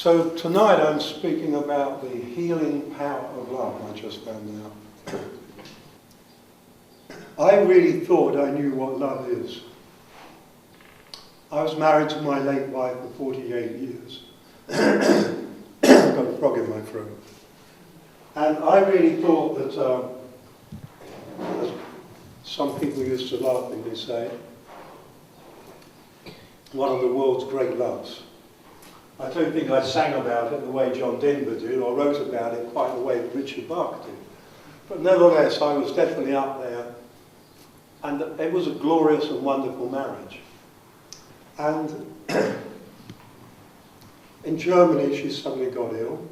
So tonight I'm speaking about the healing power of love, I just found out. I really thought I knew what love is. I was married to my late wife for 48 years. I've got a frog in my throat. And I really thought that, as some people used to laughingly say, one of the world's great loves. I don't think I sang about it the way John Denver did, or wrote about it quite the way Richard Bach did. But nevertheless, I was definitely up there, and it was a glorious and wonderful marriage. And in Germany, she suddenly got ill.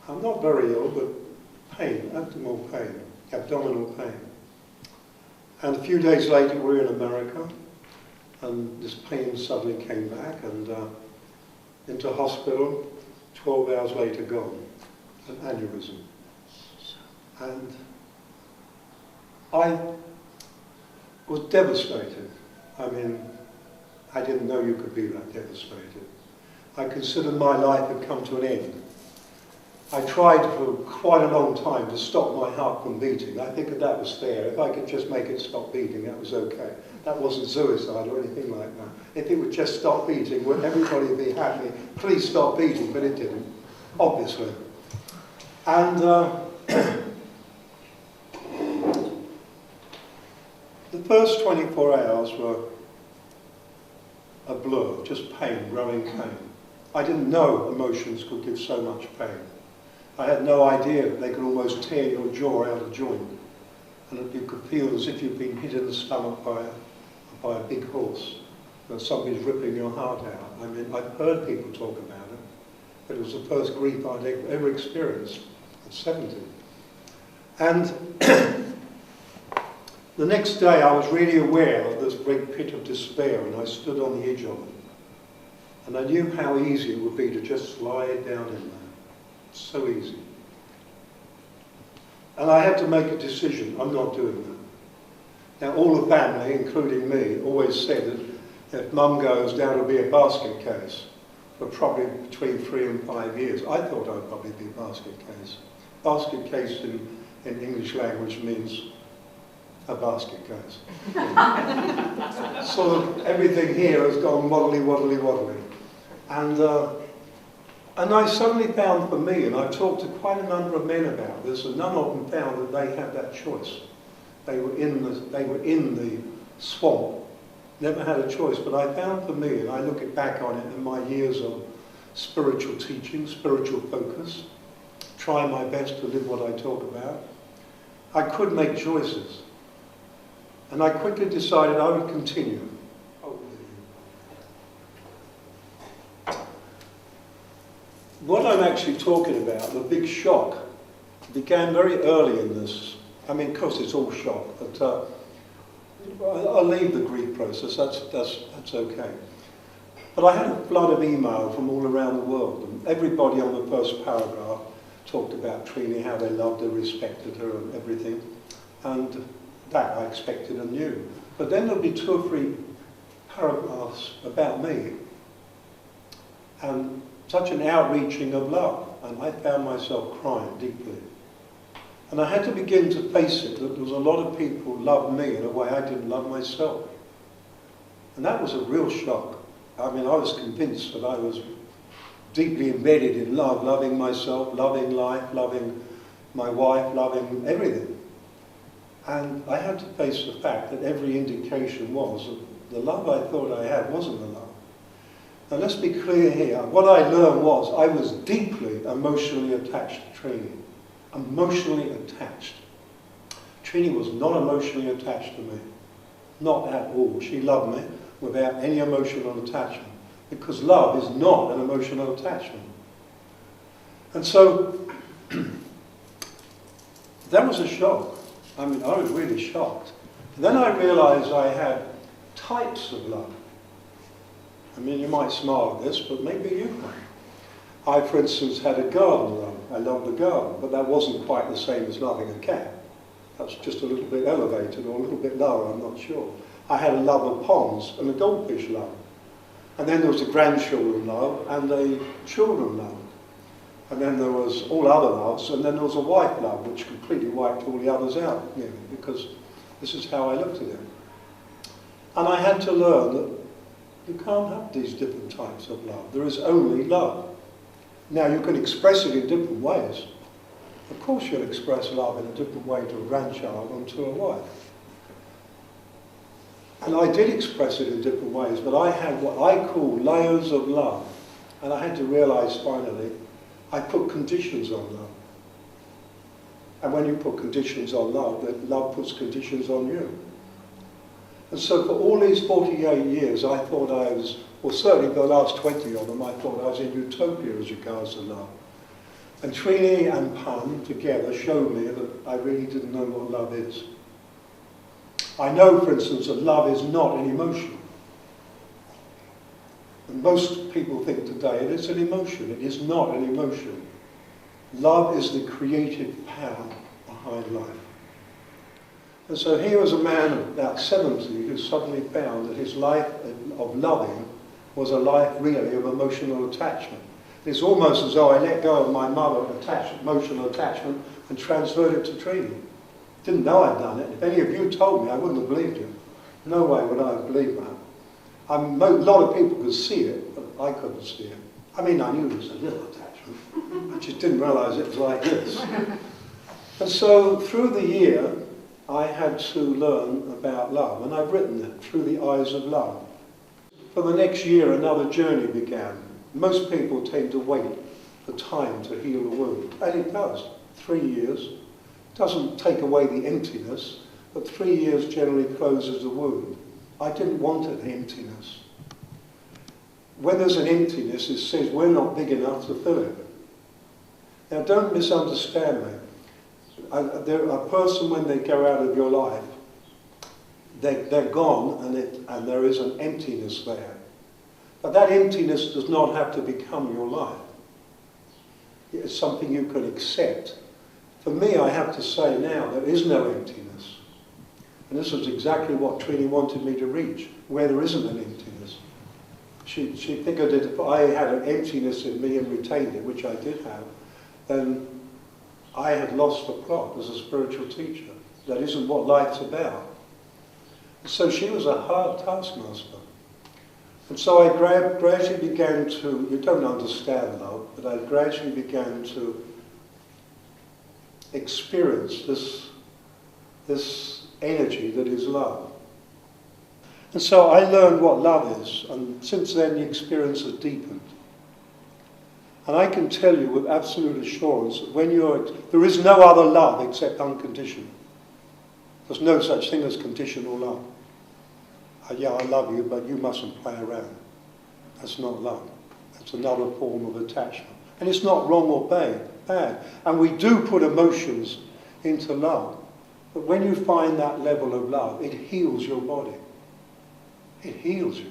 I'm not very ill, but pain, abdominal pain. And a few days later, we were in America, and this pain suddenly came back, and into hospital, 12 hours later gone, an aneurysm. And I was devastated. I mean, I didn't know you could be that devastated. I considered my life had come to an end. I tried for quite a long time to stop my heart from beating. I think that was fair. If I could just make it stop beating, that was okay. That wasn't suicide or anything like that. If it would just stop beating, would everybody be happy? Please stop beating, but it didn't, obviously. And the first 24 hours were a blur, just pain, growing pain. I didn't know emotions could give so much pain. I had no idea that they could almost tear your jaw out of joint, and that you could feel as if you'd been hit in the stomach by a big horse, that somebody's ripping your heart out. I mean, I've heard people talk about it, but it was the first grief I'd ever experienced at 70. And the next day I was really aware of this great pit of despair, and I stood on the edge of it. And I knew how easy it would be to just slide down in there. So easy. And I had to make a decision. I'm not doing that. Now, all the family, including me, always said that if Mum goes, Dad will be a basket case for probably between 3 and 5 years. I thought I'd probably be a basket case. Basket case in English language means a basket case. Sort of everything here has gone waddly, waddly, waddly. And I suddenly found for me, and I've talked to quite a number of men about this, and none of them found that they had that choice. They were in the swamp, never had a choice. But I found for me, and I look back on it in my years of spiritual teaching, spiritual focus, trying my best to live what I talk about, I could make choices. And I quickly decided I would continue. What I'm actually talking about, the big shock, began very early in this. I mean, of course, it's all shock, but I'll leave the grief process. That's okay. But I had a flood of email from all around the world, and everybody on the first paragraph talked about Trini, how they loved her, respected her, and everything. And that I expected and knew. But then there'll be 2 or 3 paragraphs about me, and such an outreaching of love, and I found myself crying deeply. And I had to begin to face it, that there was a lot of people who loved me in a way I didn't love myself. And that was a real shock. I mean, I was convinced that I was deeply embedded in love, loving myself, loving life, loving my wife, loving everything. And I had to face the fact that every indication was that the love I thought I had wasn't the love. Now let's be clear here. What I learned was I was deeply emotionally attached to Trini. Emotionally attached. Trini was not emotionally attached to me. Not at all. She loved me without any emotional attachment. Because love is not an emotional attachment. And so, that was a shock. I mean, I was really shocked. And then I realized I had types of love. I mean, you might smile at this, but maybe you might. I, for instance, had a garden love. I loved the garden, but that wasn't quite the same as loving a cat. That's just a little bit elevated or a little bit lower, I'm not sure. I had a love of ponds and a goldfish love. And then there was the grandchildren love and the children love. And then there was all other loves, and then there was a wife love, which completely wiped all the others out, you know, because this is how I looked at it. And I had to learn that you can't have these different types of love. There is only love. Now, you can express it in different ways. Of course you'll express love in a different way to a grandchild and to a wife. And I did express it in different ways, but I had what I call layers of love. And I had to realize finally, I put conditions on love. And when you put conditions on love, then love puts conditions on you. And so for all these 48 years, I thought I was, well certainly the last 20 of them, I thought I was in utopia as regards to love. And Trini and Pan together showed me that I really didn't know what love is. I know, for instance, that love is not an emotion. And most people think today it is an emotion. It is not an emotion. Love is the creative power behind life. And so here was a man of about 70 who suddenly found that his life of loving was a life really of emotional attachment. It's almost as though I let go of my mother emotional attachment and transferred it to Trini. Didn't know I'd done it. If any of you told me, I wouldn't have believed you. No way would I have believed that. A lot of people could see it, but I couldn't see it. I mean, I knew there was a little attachment. I just didn't realise it was like this. And so through the year, I had to learn about love, and I've written it, Through the Eyes of Love. For the next year, another journey began. Most people tend to wait for time to heal the wound, and it does. 3 years. Doesn't take away the emptiness, but 3 years generally closes the wound. I didn't want an emptiness. When there's an emptiness, it says we're not big enough to fill it. Now don't misunderstand me. A person, when they go out of your life, they're gone and there is an emptiness there. But that emptiness does not have to become your life. It's something you can accept. For me, I have to say now, there is no emptiness. And this was exactly what Trini wanted me to reach, where there isn't an emptiness. She figured that if I had an emptiness in me and retained it, which I did have, then I had lost the plot as a spiritual teacher. That isn't what life's about. So she was a hard taskmaster. And so I gradually began to, you don't understand love, but I gradually began to experience this energy that is love. And so I learned what love is, and since then the experience has deepened. And I can tell you with absolute assurance that there is no other love except unconditional. There's no such thing as conditional love. Yeah, I love you, but you mustn't play around. That's not love. That's another form of attachment. And it's not wrong or bad. And we do put emotions into love. But when you find that level of love, it heals your body. It heals you.